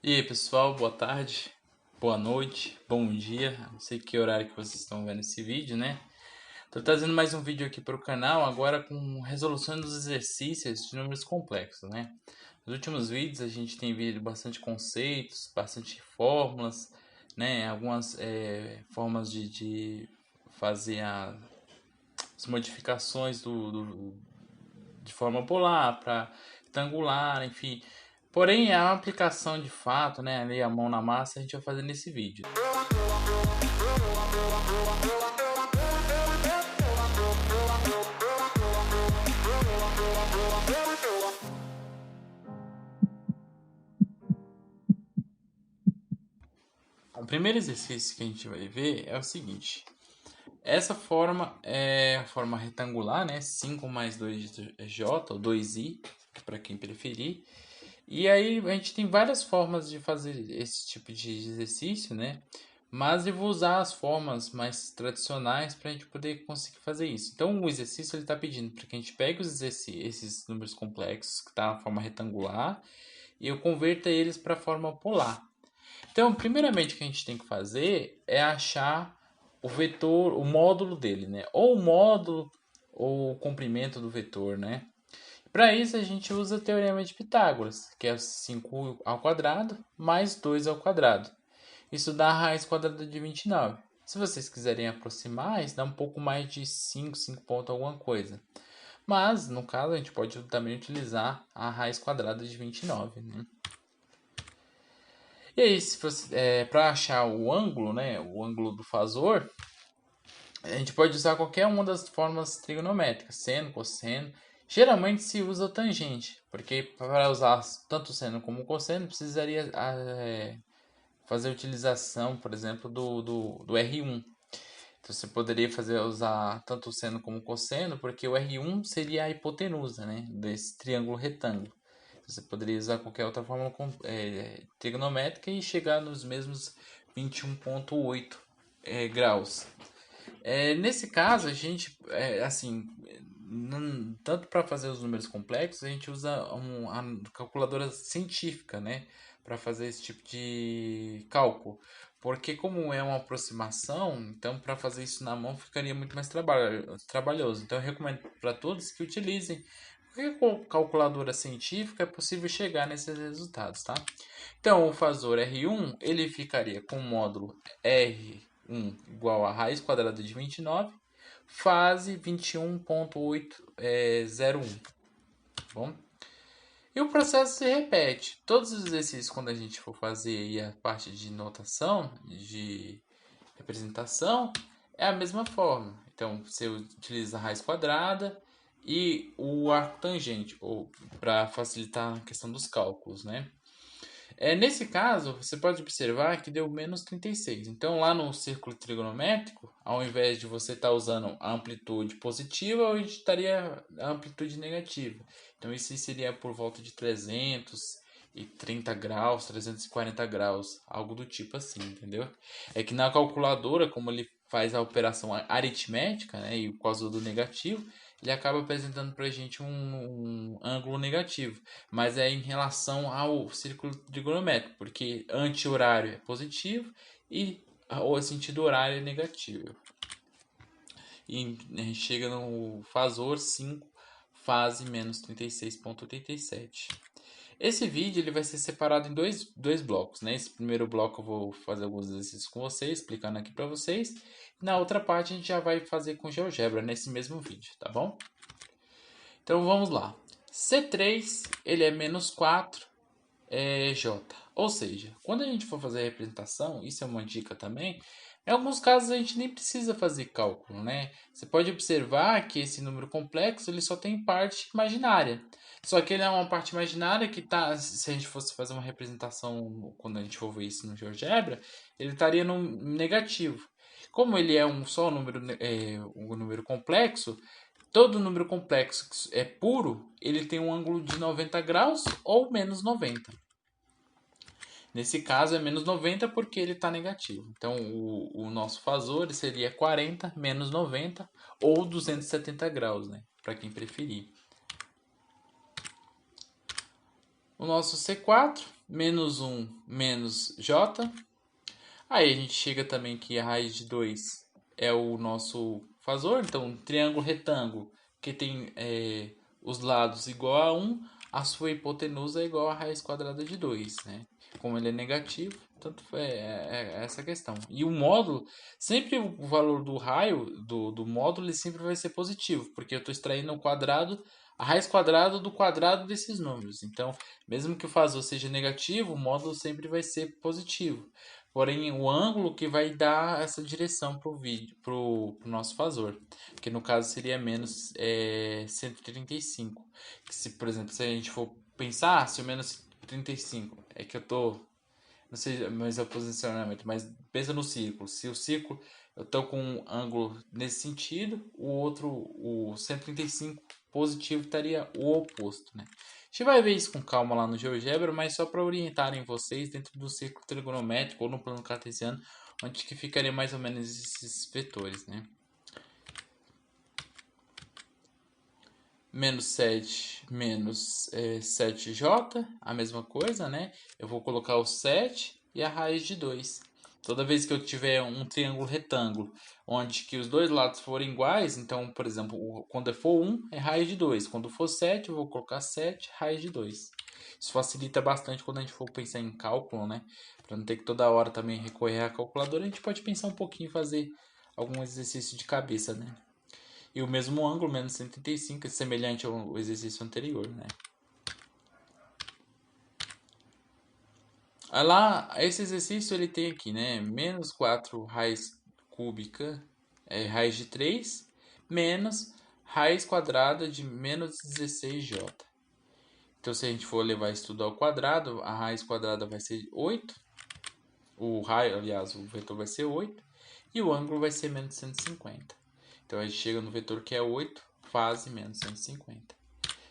E aí pessoal, boa tarde, boa noite, bom dia, não sei que horário que vocês estão vendo esse vídeo, né? Tô trazendo mais um vídeo aqui para o canal, agora com resolução dos exercícios de números complexos, né? Nos últimos vídeos a gente tem visto bastante conceitos, bastante fórmulas, né? Algumas formas de fazer as modificações de forma polar para retangular, enfim. Porém, a aplicação de fato, né, ali a mão na massa, a gente vai fazer nesse vídeo. O primeiro exercício que a gente vai ver é o seguinte. Essa forma é a forma retangular, né? 5 mais 2j ou 2i, para quem preferir. E aí a gente tem várias formas de fazer esse tipo de exercício, né? Mas eu vou usar as formas mais tradicionais para a gente poder conseguir fazer isso. Então o exercício ele está pedindo para que a gente pegue esses números complexos que está na forma retangular e eu converta eles para a forma polar. Então, primeiramente o que a gente tem que fazer é achar o vetor, o módulo dele, né? Ou o módulo ou o comprimento do vetor, né? Para isso a gente usa o teorema de Pitágoras, que é 5 ao quadrado mais 2 ao quadrado. Isso dá a raiz quadrada de 29. Se vocês quiserem aproximar, isso dá um pouco mais de 5 ponto alguma coisa. Mas, no caso, a gente pode também utilizar a raiz quadrada de 29, né? E aí, para achar o ângulo, né, o ângulo do fasor, a gente pode usar qualquer uma das formas trigonométricas, seno, cosseno. Geralmente se usa o tangente, porque para usar tanto seno como cosseno precisaria fazer a utilização, por exemplo, do R1. Então você poderia usar tanto o seno como o cosseno, porque o R1 seria a hipotenusa, né, desse triângulo retângulo. Você poderia usar qualquer outra fórmula trigonométrica e chegar nos mesmos 21,8 graus. Nesse caso, a gente, assim, tanto para fazer os números complexos, a gente usa a calculadora científica, né, para fazer esse tipo de cálculo. Porque como é uma aproximação, então para fazer isso na mão ficaria muito mais trabalhoso. Então eu recomendo para todos que utilizem qualquer calculadora científica, é possível chegar nesses resultados, tá? Então o fasor R1 ele ficaria com o módulo R1 igual a raiz quadrada de 29, fase 21,801. Bom? E o processo se repete. Todos os exercícios, quando a gente for fazer a parte de notação, de representação, é a mesma forma. Então, você utiliza a raiz quadrada e o arco tangente, ou para facilitar a questão dos cálculos, né? Nesse caso, você pode observar que deu menos 36. Então, lá no círculo trigonométrico, ao invés de você estar usando a amplitude positiva, a gente estaria a amplitude negativa. Então, isso seria por volta de 330 graus, 340 graus, algo do tipo assim, entendeu? É que na calculadora, como ele faz a operação aritmética, né, e por causa do negativo, ele acaba apresentando para a gente um ângulo negativo, mas é em relação ao círculo trigonométrico, porque anti-horário é positivo e o sentido horário é negativo. E a gente chega no fasor 5, fase menos 36,87. Esse vídeo ele vai ser separado em dois blocos, né? Esse primeiro bloco eu vou fazer alguns exercícios com vocês, explicando aqui para vocês. Na outra parte a gente já vai fazer com GeoGebra nesse mesmo vídeo, tá bom? Então vamos lá. C3 ele é menos 4 J. Ou seja, quando a gente for fazer a representação, isso é uma dica também, em alguns casos a gente nem precisa fazer cálculo, né? Você pode observar que esse número complexo ele só tem parte imaginária. Só que ele é uma parte imaginária que tá, se a gente fosse fazer uma representação, quando a gente for ver isso no GeoGebra, ele estaria no negativo. Como ele é um número complexo, todo número complexo é puro, ele tem um ângulo de 90 graus ou menos 90. Nesse caso é menos 90 porque ele está negativo. Então o nosso fasor seria 40 menos 90 ou 270 graus, né? Para quem preferir. O nosso C4 menos 1 menos j. Aí a gente chega também que a raiz de 2 é o nosso fasor. Então, um triângulo retângulo que tem os lados igual a 1, a sua hipotenusa é igual a raiz quadrada de 2, né? Como ele é negativo, tanto é essa questão. E o módulo, sempre o valor do raio do módulo ele sempre vai ser positivo, porque eu estou extraindo o quadrado, a raiz quadrada do quadrado desses números. Então, mesmo que o fasor seja negativo, o módulo sempre vai ser positivo. Porém, o ângulo que vai dar essa direção para o vídeo, para o nosso fasor, que no caso seria menos 135. Que se, por exemplo, se a gente for pensar, se o menos 35 é que eu tô, não sei, mas é o posicionamento, mas pensa no círculo. Se o círculo eu tô com um ângulo nesse sentido, o outro, o 135 positivo estaria o oposto, né? A gente vai ver isso com calma lá no GeoGebra, mas só para orientarem vocês dentro do círculo trigonométrico ou no plano cartesiano, onde que ficaria mais ou menos esses vetores, né? Menos 7 menos 7j, a mesma coisa, né? Eu vou colocar o 7 e a raiz de 2. Toda vez que eu tiver um triângulo retângulo, onde que os dois lados forem iguais, então, por exemplo, quando for 1, é raiz de 2. Quando for 7, eu vou colocar 7, raiz de 2. Isso facilita bastante quando a gente for pensar em cálculo, né? Para não ter que toda hora também recorrer à calculadora, a gente pode pensar um pouquinho e fazer algum exercício de cabeça, né? E o mesmo ângulo, menos 135, é semelhante ao exercício anterior, né? Aí lá, esse exercício ele tem aqui, né? Menos 4 raiz cúbica, raiz de 3, menos raiz quadrada de menos 16j. Então, se a gente for levar isso tudo ao quadrado, a raiz quadrada vai ser 8. O raio, aliás, o vetor vai ser 8. E o ângulo vai ser menos 150. Então, a gente chega no vetor que é 8, fase menos 150.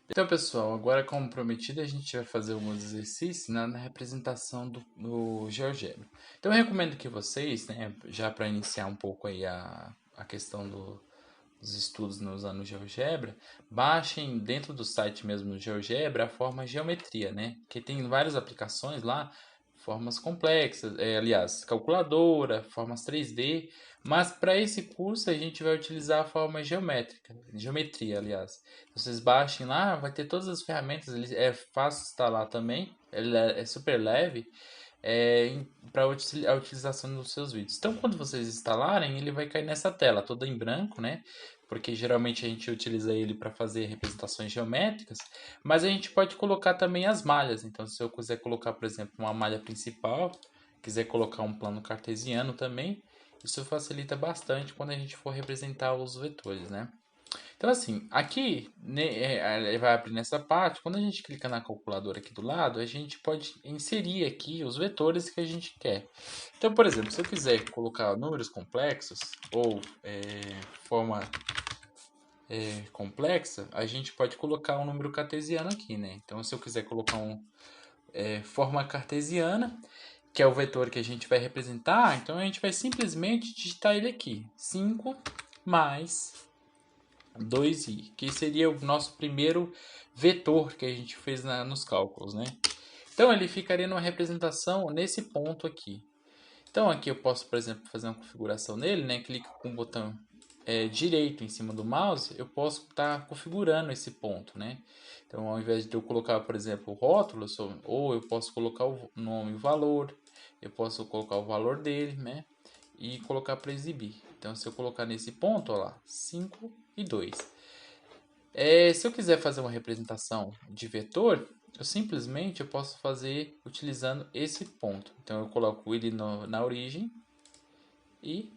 Então, pessoal, agora como prometido, a gente vai fazer alguns exercícios na representação do GeoGebra. Então, eu recomendo que vocês, né, já para iniciar um pouco aí a questão dos estudos usando o GeoGebra, baixem dentro do site mesmo do GeoGebra a forma geometria, né? Que tem várias aplicações lá, formas complexas, aliás, calculadora, formas 3D, mas para esse curso a gente vai utilizar a forma geométrica, geometria, aliás. Vocês baixem lá, vai ter todas as ferramentas, ele é fácil instalar também, ele é super leve, para a utilização dos seus vídeos. Então, quando vocês instalarem, ele vai cair nessa tela, toda em branco, né? Porque geralmente a gente utiliza ele para fazer representações geométricas, mas a gente pode colocar também as malhas. Então, se eu quiser colocar, por exemplo, uma malha principal, quiser colocar um plano cartesiano também, isso facilita bastante quando a gente for representar os vetores, né? Então, assim, aqui né, ele vai abrir nessa parte. Quando a gente clica na calculadora aqui do lado, a gente pode inserir aqui os vetores que a gente quer. Então, por exemplo, se eu quiser colocar números complexos ou forma complexa, a gente pode colocar um número cartesiano aqui, né? Então, se eu quiser colocar forma cartesiana, que é o vetor que a gente vai representar, então a gente vai simplesmente digitar ele aqui. 5 mais 2i, que seria o nosso primeiro vetor que a gente fez nos cálculos, né? Então ele ficaria numa representação nesse ponto aqui. Então aqui eu posso, por exemplo, fazer uma configuração nele, né? Clico com o botão direito em cima do mouse, eu posso estar configurando esse ponto, né? Então ao invés de eu colocar, por exemplo, o rótulo, ou eu posso colocar o nome e o valor, eu posso colocar o valor dele, né? E colocar para exibir. Então se eu colocar nesse ponto, ó lá, 5 e 2. Se eu quiser fazer uma representação de vetor, eu posso fazer utilizando esse ponto. Então eu coloco ele na origem e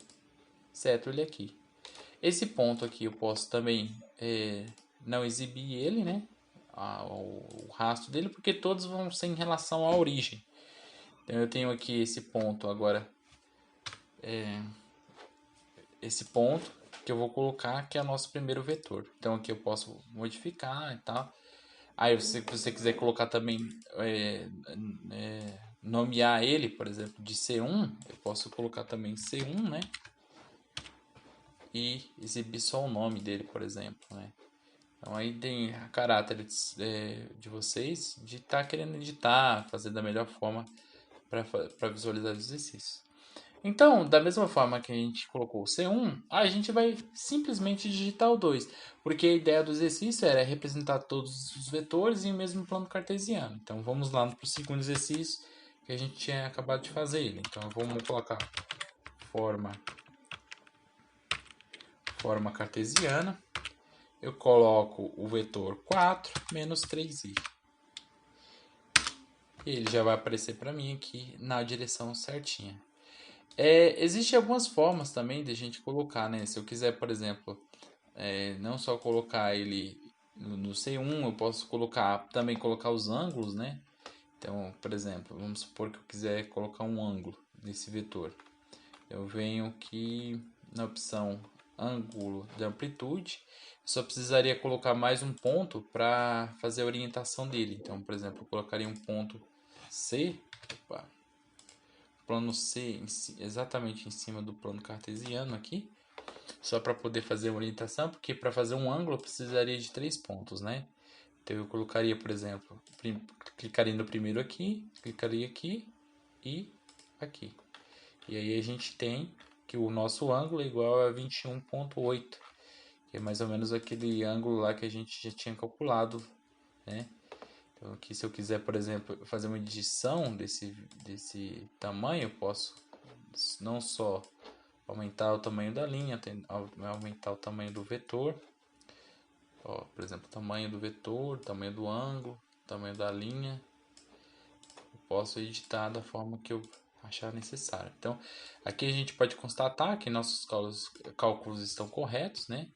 seto ele aqui. Esse ponto aqui eu posso também não exibir ele, né? O rastro dele, porque todos vão ser em relação à origem. Então eu tenho aqui esse ponto agora, esse ponto que eu vou colocar que é o nosso primeiro vetor. Então aqui eu posso modificar e tal. Aí se você quiser colocar também nomear ele, por exemplo, de C1, eu posso colocar também C1, né? E exibir só o nome dele, por exemplo, né? Então aí tem a caráter de vocês de estar querendo editar, fazer da melhor forma para visualizar os exercícios. Então, da mesma forma que a gente colocou o C1, a gente vai simplesmente digitar o 2, porque a ideia do exercício era representar todos os vetores em o mesmo plano cartesiano. Então, vamos lá para o segundo exercício que a gente tinha acabado de fazer ele. Então, vamos colocar forma cartesiana. Eu coloco o vetor 4 menos 3i. E ele já vai aparecer para mim aqui na direção certinha. Existem algumas formas também de a gente colocar, né? Se eu quiser, por exemplo, não só colocar ele no C1, eu posso também colocar os ângulos, né? Então, por exemplo, vamos supor que eu quiser colocar um ângulo nesse vetor. Eu venho aqui na opção ângulo de amplitude, só precisaria colocar mais um ponto para fazer a orientação dele. Então, por exemplo, eu colocaria um ponto C, plano C exatamente em cima do plano cartesiano aqui, só para poder fazer a orientação, porque para fazer um ângulo eu precisaria de 3 pontos, né? Então eu colocaria, por exemplo, clicaria no primeiro aqui, clicaria aqui e aqui. E aí a gente tem que o nosso ângulo é igual a 21,8, que é mais ou menos aquele ângulo lá que a gente já tinha calculado, né? Então aqui, se eu quiser, por exemplo, fazer uma edição desse tamanho, eu posso não só aumentar o tamanho da linha, aumentar o tamanho do vetor. Ó, por exemplo, o tamanho do vetor, tamanho do ângulo, tamanho da linha. Eu posso editar da forma que eu achar necessário. Então, aqui a gente pode constatar que nossos cálculos estão corretos, né?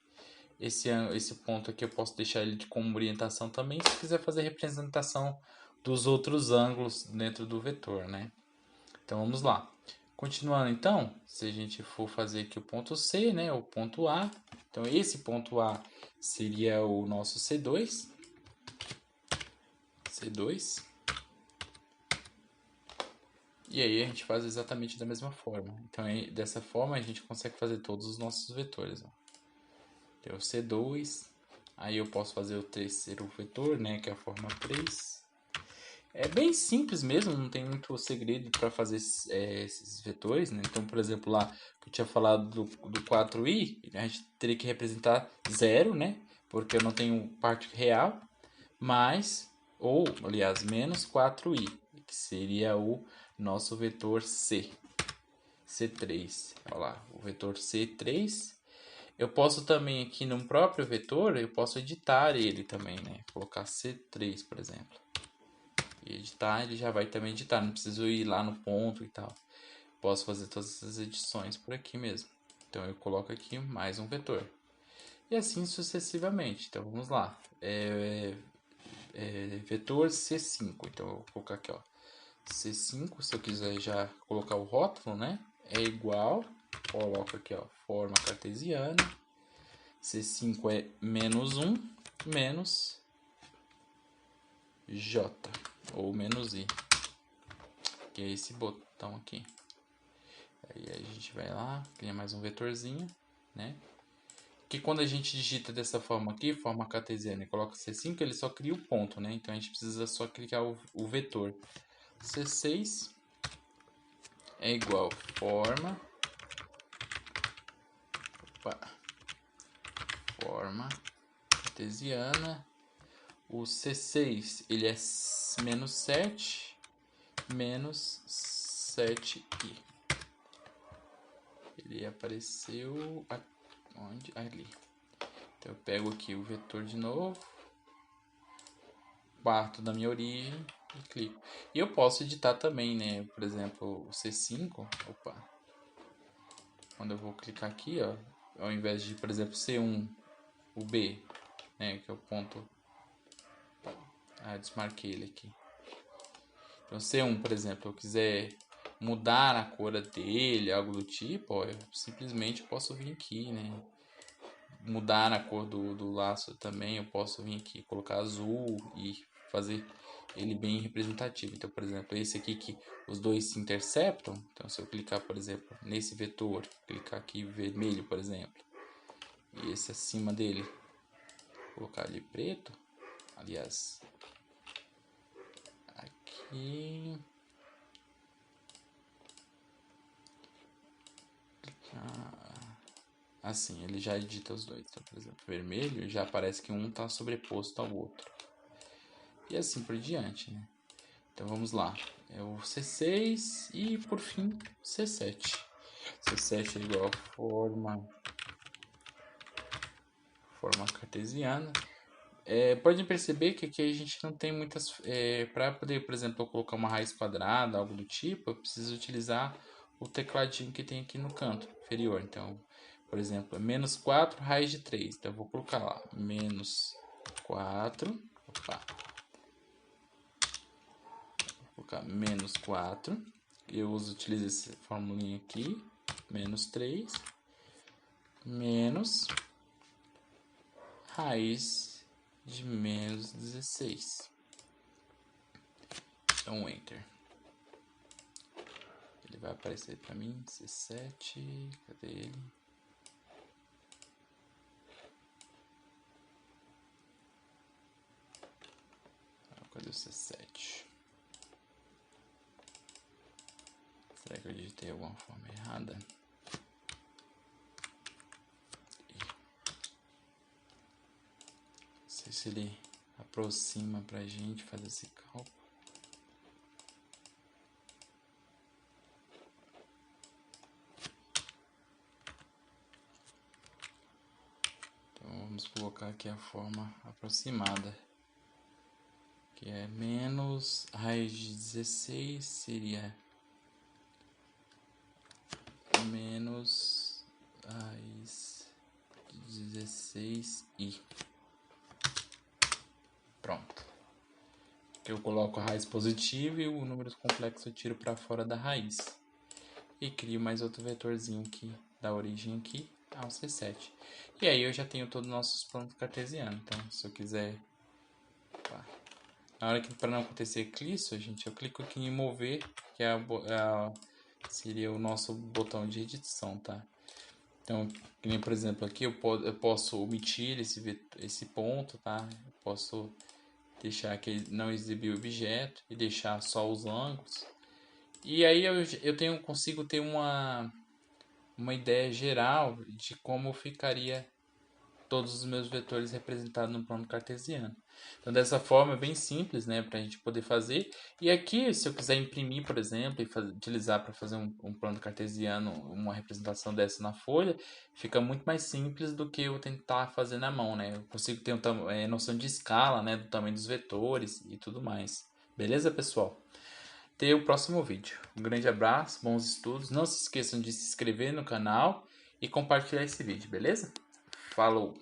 Esse ponto aqui eu posso deixar ele como orientação também, se quiser fazer representação dos outros ângulos dentro do vetor, né? Então vamos lá. Continuando então, se a gente for fazer aqui o ponto C, né, o ponto A, então esse ponto A seria o nosso C2. E aí a gente faz exatamente da mesma forma. Então dessa forma a gente consegue fazer todos os nossos vetores. Ó. Tem o C2, aí eu posso fazer o terceiro vetor, né, que é a forma 3. É bem simples mesmo, não tem muito segredo para fazer esses vetores, né? Então, por exemplo, lá que eu tinha falado do 4i, a gente teria que representar 0, né? Porque eu não tenho parte real, ou aliás, menos 4i, que seria o nosso vetor C3. Olha lá, o vetor C3. Eu posso também aqui no próprio vetor, eu posso editar ele também, né? Colocar C3, por exemplo. E editar, ele já vai também editar, não preciso ir lá no ponto e tal. Posso fazer todas essas edições por aqui mesmo. Então eu coloco aqui mais um vetor. E assim sucessivamente. Então vamos lá. Vetor C5. Então eu vou colocar aqui, ó. C5, se eu quiser já colocar o rótulo, né? É igual, coloco aqui, ó, forma cartesiana. C5 é menos 1 menos J, ou menos I, que é esse botão aqui. Aí a gente vai lá, cria mais um vetorzinho, né? Que quando a gente digita dessa forma aqui, forma cartesiana, e coloca C5, ele só cria o ponto, né? Então a gente precisa só clicar o vetor. C6 é igual forma cartesiana. O C6 ele é menos 7 menos 7i. Ele apareceu onde? Ali. Então eu pego aqui o vetor de novo, parto da minha origem e clico. E eu posso editar também, né? Por exemplo, o C5, quando eu vou clicar aqui, ó, ao invés de, por exemplo, C1, o B, né, que é o ponto, desmarquei ele aqui. Então C1, por exemplo, eu quiser mudar a cor dele, algo do tipo, ó, eu simplesmente posso vir aqui, né? Mudar a cor do laço também, eu posso vir aqui, colocar azul e fazer ele bem representativo. Então, por exemplo, esse aqui que os dois se interceptam, então se eu clicar, por exemplo, nesse vetor, clicar aqui vermelho, por exemplo, e esse acima dele, Vou colocar ali preto. Aliás, aqui. Assim, ele já edita os dois. Então, por exemplo, vermelho já aparece que um está sobreposto ao outro. E assim por diante, né? Então vamos lá. É o C6 e por fim o C7. C7 é igual a forma cartesiana. Pode perceber que aqui a gente não tem muitas... para poder, por exemplo, eu colocar uma raiz quadrada, algo do tipo, eu preciso utilizar o tecladinho que tem aqui no canto inferior. Então, por exemplo, menos 4 raiz de 3. Então eu vou colocar lá, menos 4. Opa. Vou colocar menos 4. Eu utilizo essa formulinha aqui, menos 3, menos raiz de menos 16. Então, Enter. Ele vai aparecer para mim, C7, cadê ele? Cadê o C7? Será que eu digitei alguma forma errada? Não sei se ele aproxima pra gente fazer esse cálculo. Então vamos colocar aqui a forma aproximada, que é menos raiz de 16 seria menos raiz de 16i. Pronto. Eu coloco a raiz positiva e o número complexo eu tiro para fora da raiz. E crio mais outro vetorzinho que dá origem aqui ao C7. E aí eu já tenho todos os nossos planos cartesianos. Então, se eu quiser... Opa. Na hora que, para não acontecer eclipse, gente, eu clico aqui em mover, que seria o nosso botão de edição, tá? Então, por exemplo, aqui eu posso omitir esse ponto, tá? Eu posso deixar que não exibir o objeto e deixar só os ângulos. E aí eu consigo ter uma ideia geral de como ficaria todos os meus vetores representados no plano cartesiano. Então, dessa forma, é bem simples, né, para a gente poder fazer. E aqui, se eu quiser imprimir, por exemplo, e utilizar para fazer um plano cartesiano, uma representação dessa na folha, fica muito mais simples do que eu tentar fazer na mão, né? Eu consigo ter noção de escala, né, do tamanho dos vetores e tudo mais. Beleza, pessoal? Até o próximo vídeo. Um grande abraço, bons estudos. Não se esqueçam de se inscrever no canal e compartilhar esse vídeo, beleza? Falou!